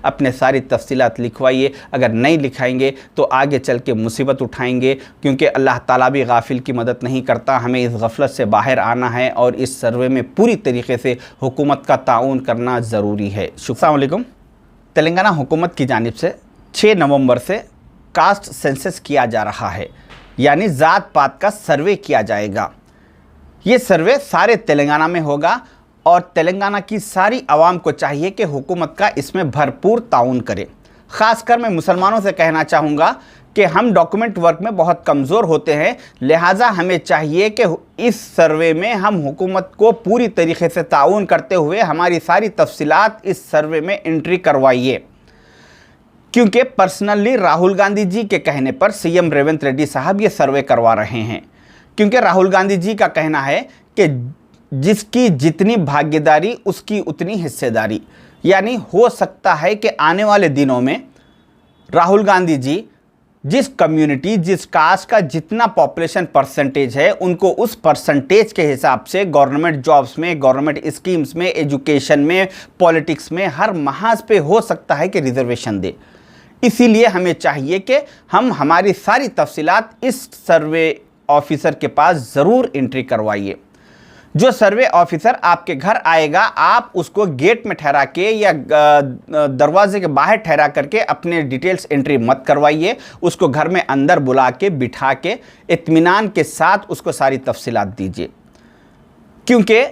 अपने सारी तफसीलात लिखवाइए। अगर नहीं लिखाएंगे तो आगे चल के मुसीबत उठाएंगे, क्योंकि अल्लाह ताला भी गाफिल की मदद नहीं करता। हमें इस गफलत से बाहर आना है और इस सर्वे में पूरी तरीके से हुकूमत का ताउन करना ज़रूरी है। अस्सलाम वालेकुम। तेलंगाना हुकूमत की जानिब से 6 नवंबर से कास्ट सेंसस किया जा रहा है, यानी ज़ात पात का सर्वे किया जाएगा। ये सर्वे सारे तेलंगाना में होगा और तेलंगाना की सारी आवाम को चाहिए कि हुकूमत का इसमें भरपूर ताउन करे। ख़ासकर मैं मुसलमानों से कहना चाहूँगा कि हम डॉक्यूमेंट वर्क में बहुत कमज़ोर होते हैं, लिहाजा हमें चाहिए कि इस सर्वे में हम हुकूमत को पूरी तरीके से ताउन करते हुए हमारी सारी तफसीलात इस सर्वे में एंट्री करवाइए। क्योंकि पर्सनली राहुल गांधी जी के कहने पर सीएम रेवंत रेड्डी साहब ये सर्वे करवा रहे हैं, क्योंकि राहुल गांधी जी का कहना है कि जिसकी जितनी भागीदारी उसकी उतनी हिस्सेदारी, यानी हो सकता है कि आने वाले दिनों में राहुल गांधी जी जिस कम्युनिटी जिस कास्ट का जितना पॉपुलेशन परसेंटेज है उनको उस परसेंटेज के हिसाब से गवर्नमेंट जॉब्स में, गवर्नमेंट स्कीम्स में, एजुकेशन में, पॉलिटिक्स में, हर महाज पे हो सकता है कि रिजर्वेशन दे। इसीलिए हमें चाहिए कि हम हमारी सारी तफसीलात इस सर्वे ऑफिसर के पास ज़रूर एंट्री करवाइए। जो सर्वे ऑफिसर आपके घर आएगा, आप उसको गेट में ठहरा के या दरवाजे के बाहर ठहरा करके अपने डिटेल्स एंट्री मत करवाइए। उसको घर में अंदर बुला के बिठा के इत्मीनान के साथ उसको सारी तफसीलात दीजिए, क्योंकि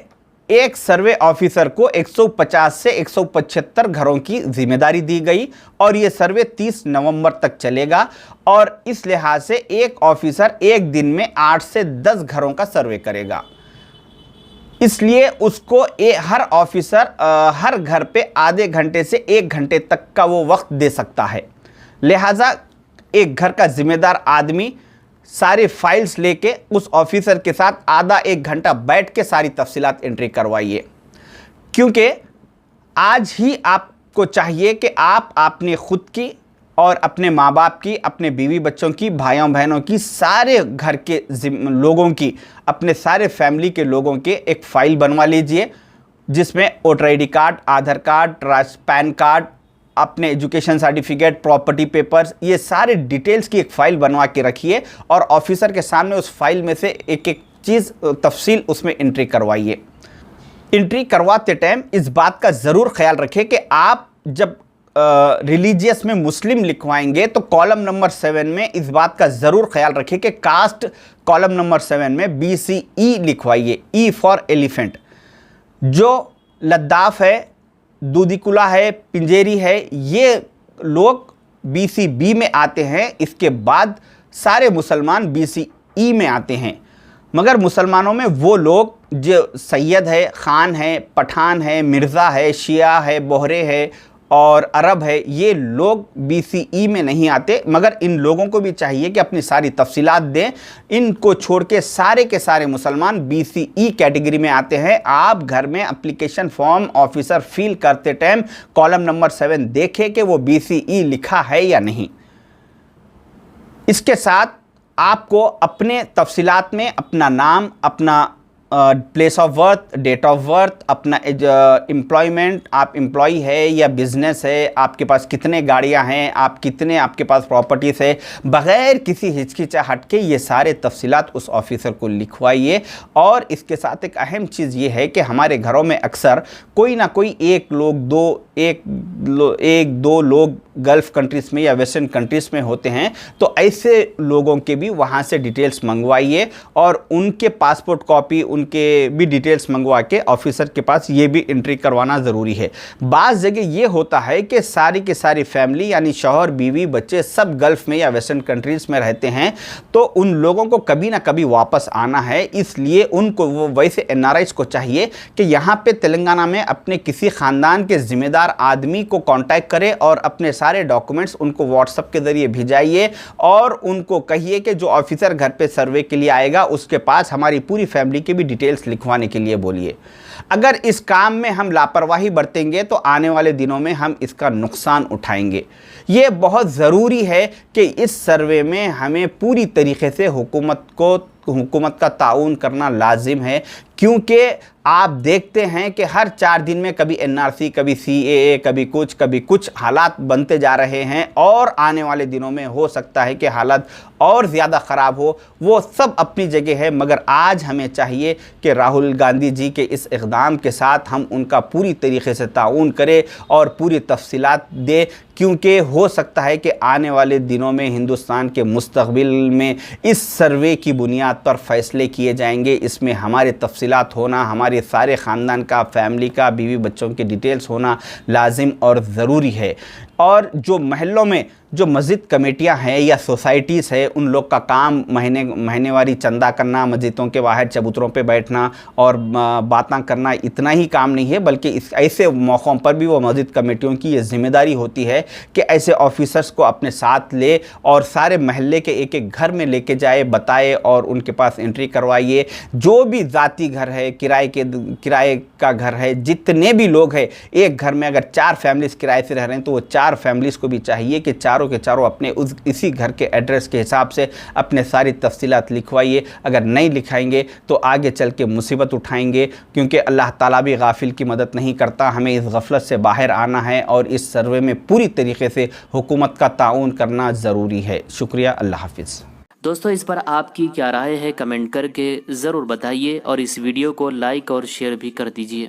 एक सर्वे ऑफिसर को 150 से 175 घरों की जिम्मेदारी दी गई और ये सर्वे 30 नवंबर तक चलेगा। और इस लिहाज से एक ऑफिसर एक दिन में 8 से 10 घरों का सर्वे करेगा। इसलिए उसको हर ऑफिसर हर घर पे आधे घंटे से 1 घंटे तक का वो वक्त दे सकता है। लिहाजा एक घर का जिम्मेदार आदमी सारे फाइल्स लेके उस ऑफिसर के साथ आधा 1 घंटा बैठ के सारी तफसीलात एंट्री करवाइए, क्योंकि आज ही आपको चाहिए कि आप अपने खुद की और अपने माँ बाप की, अपने बीवी बच्चों की, भाइयों बहनों की, सारे घर के लोगों की, अपने सारे फैमिली के लोगों के एक फ़ाइल बनवा लीजिए, जिसमें वोटर ID कार्ड, आधार कार्ड, पैन कार्ड, अपने एजुकेशन सर्टिफिकेट, प्रॉपर्टी पेपर्स, ये सारे डिटेल्स की एक फ़ाइल बनवा के रखिए और ऑफिसर के सामने उस फाइल में से एक एक चीज़ तफसील उसमें एंट्री करवाइए। एंट्री करवाते टाइम इस बात का ज़रूर ख्याल रखें कि आप जब रिलीजियस में मुस्लिम लिखवाएंगे तो कॉलम नंबर 7 में इस बात का ज़रूर ख्याल रखें कि कास्ट कॉलम नंबर 7 में BCE लिखवाइए, E फॉर एलिफेंट। जो लद्दाफ है, दूधीकुला है, पिंजेरी है, ये लोग BCB में आते हैं। इसके बाद सारे मुसलमान BCE में आते हैं, मगर मुसलमानों में वो लोग जो सैयद है, ख़ान है, पठान है, मिर्ज़ा है, शिया है, बोहरे है और अरब है, ये लोग BCE में नहीं आते। मगर इन लोगों को भी चाहिए कि अपनी सारी तफसीलात दें। इनको छोड़ के सारे मुसलमान BCE कैटेगरी में आते हैं। आप घर में एप्लीकेशन फॉर्म ऑफिसर फिल करते टाइम कॉलम नंबर 7 देखें कि वो BCE लिखा है या नहीं। इसके साथ आपको अपने तफसीलात में अपना नाम, अपना place of birth, date of birth, अपना एम्प्लॉयमेंट, आप एम्प्लॉय है या बिजनेस है, आपके पास कितने गाड़ियां हैं, आपके पास प्रॉपर्टीज़ है, बग़ैर किसी हिचकिचाहट के ये सारे तफसीलात उस ऑफिसर को लिखवाइए। और इसके साथ एक अहम चीज़ ये है कि हमारे घरों में अक्सर कोई ना कोई एक दो लोग गल्फ़ कंट्रीज़ में या वेस्टर्न कंट्रीज़ में होते हैं, तो ऐसे लोगों के भी वहाँ से डिटेल्स मंगवाइए और उनके पासपोर्ट कॉपी, उनके भी डिटेल्स मंगवा के ऑफिसर के पास ये भी एंट्री करवाना ज़रूरी है। बाज़ जगह ये होता है कि सारी की सारी फैमिली यानी शौहर, बीवी, बच्चे सब गल्फ़ में या वेस्टर्न कंट्रीज़ में रहते हैं, तो उन लोगों को कभी ना कभी वापस आना है। इसलिए उनको वो वैसे NRIs को चाहिए कि यहाँ पे तेलंगाना में अपने किसी ख़ानदान के ज़िम्मेदार आदमी को कांटेक्ट करें और अपने सारे डॉक्यूमेंट्स उनको व्हाट्सएप के ज़रिए भिजाइए और उनको कहिए कि जो ऑफिसर घर पे सर्वे के लिए आएगा उसके पास हमारी पूरी फैमिली की भी डिटेल्स लिखवाने के लिए बोलिए। अगर इस काम में हम लापरवाही बरतेंगे तो आने वाले दिनों में हम इसका नुकसान उठाएंगे। ये बहुत ज़रूरी है कि इस सर्वे में हमें पूरी तरीके से हुकूमत का ताउन करना लाजिम है, क्योंकि आप देखते हैं कि हर 4 दिन में कभी एनआरसी, कभी सीएए, कभी कुछ हालात बनते जा रहे हैं और आने वाले दिनों में हो सकता है कि हालात और ज़्यादा ख़राब हो। वो सब अपनी जगह है, मगर आज हमें चाहिए कि राहुल गांधी जी के इस इक़दाम के साथ हम उनका पूरी तरीके से ताउन करें और पूरी तफसीलात दें, क्योंकि हो सकता है कि आने वाले दिनों में हिंदुस्तान के मुस्तक़बिल में इस सर्वे की बुनियाद पर फ़ैसले किए जाएंगे। इसमें हमारे तफसीलात होना, हमारे सारे ख़ानदान का, फैमिली का, बीवी बच्चों की डिटेल्स होना लाजिम और ज़रूरी है। और जो महल्लों में जो मस्जिद कमेटियां हैं या सोसाइटीज़ है, उन लोग का काम महीनेवारी चंदा करना, मस्जिदों के बाहर चबूतरों पे बैठना और बातें करना इतना ही काम नहीं है, बल्कि इस ऐसे मौक़ों पर भी वो मस्जिद कमेटियों की ये जिम्मेदारी होती है कि ऐसे ऑफिसर्स को अपने साथ ले और सारे महल्ले के एक एक घर में लेके जाए, बताए और उनके पास एंट्री करवाइए। जो भी ज़ाती घर है, किराए का घर है, जितने भी लोग हैं, एक घर में अगर 4 फैमिलीज़ किराए से रह रहे हैं तो वो 4 फैमिलीज़ को भी चाहिए कि चारों के चारों अपने इसी घर के एड्रेस के हिसाब से अपने सारी तफसीलात लिखवाइए। अगर नहीं लिखाएंगे तो आगे चल के मुसीबत उठाएंगे, क्योंकि अल्लाह ताला भी गाफिल की मदद नहीं करता। हमें इस गफलत से बाहर आना है और इस सर्वे में पूरी तरीके से हुकूमत का ताउन करना ज़रूरी है। शुक्रिया, अल्लाह हाफिज़। दोस्तों, इस पर आपकी क्या राय है कमेंट करके ज़रूर बताइए और इस वीडियो को लाइक और शेयर भी कर दीजिए।